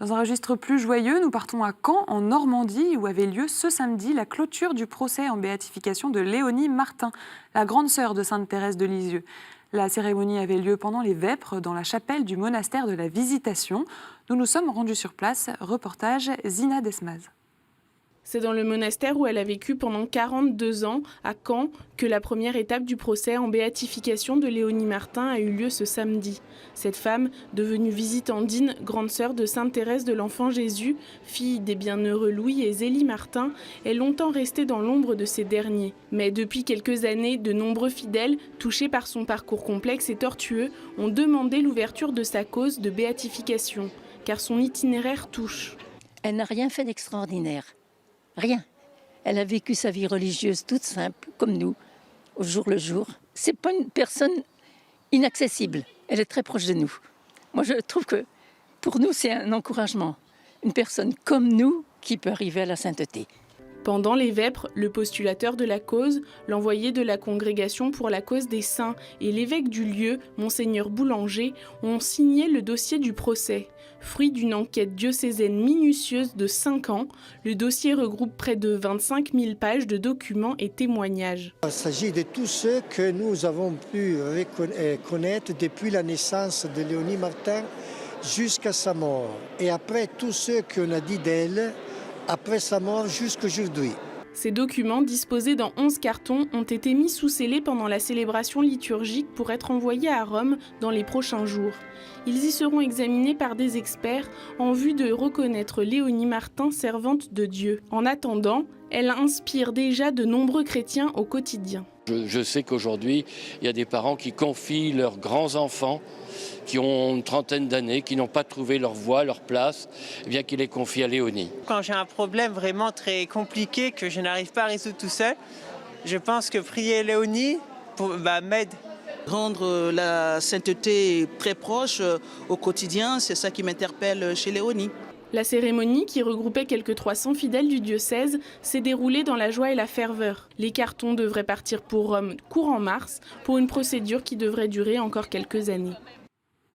Dans un registre plus joyeux, nous partons à Caen, en Normandie, où avait lieu ce samedi la clôture du procès en béatification de Léonie Martin, la grande sœur de Sainte Thérèse de Lisieux. La cérémonie avait lieu pendant les vêpres dans la chapelle du monastère de la Visitation. Nous nous sommes rendus sur place. Reportage Zina Desmaz. C'est dans le monastère où elle a vécu pendant 42 ans, à Caen, que la première étape du procès en béatification de Léonie Martin a eu lieu ce samedi. Cette femme, devenue visitandine, grande sœur de Sainte Thérèse de l'Enfant Jésus, fille des bienheureux Louis et Zélie Martin, est longtemps restée dans l'ombre de ces derniers. Mais depuis quelques années, de nombreux fidèles, touchés par son parcours complexe et tortueux, ont demandé l'ouverture de sa cause de béatification, car son itinéraire touche. Elle n'a rien fait d'extraordinaire. Rien. Elle a vécu sa vie religieuse toute simple, comme nous, au jour le jour. C'est pas une personne inaccessible. Elle est très proche de nous. Moi, je trouve que pour nous, c'est un encouragement. Une personne comme nous qui peut arriver à la sainteté. Pendant les vêpres, le postulateur de la cause, l'envoyé de la congrégation pour la cause des saints et l'évêque du lieu, Monseigneur Boulanger, ont signé le dossier du procès. Fruit d'une enquête diocésaine minutieuse de 5 ans, le dossier regroupe près de 25 000 pages de documents et témoignages. Il s'agit de tous ceux que nous avons pu connaître depuis la naissance de Léonie Martin jusqu'à sa mort. Et après, tous ceux qu'on a dit d'elle, après sa mort jusqu'à aujourd'hui. Ces documents, disposés dans 11 cartons, ont été mis sous scellé pendant la célébration liturgique pour être envoyés à Rome dans les prochains jours. Ils y seront examinés par des experts en vue de reconnaître Léonie Martin servante de Dieu. En attendant, elle inspire déjà de nombreux chrétiens au quotidien. Je sais qu'aujourd'hui, il y a des parents qui confient leurs grands-enfants qui ont une trentaine d'années, qui n'ont pas trouvé leur voie, leur place, eh bien qu'ils les confient à Léonie. Quand j'ai un problème vraiment très compliqué que je n'arrive pas à résoudre tout seul, je pense que prier Léonie m'aide. Rendre la sainteté très proche au quotidien, c'est ça qui m'interpelle chez Léonie. La cérémonie, qui regroupait quelques 300 fidèles du diocèse, s'est déroulée dans la joie et la ferveur. Les cartons devraient partir pour Rome courant mars, pour une procédure qui devrait durer encore quelques années.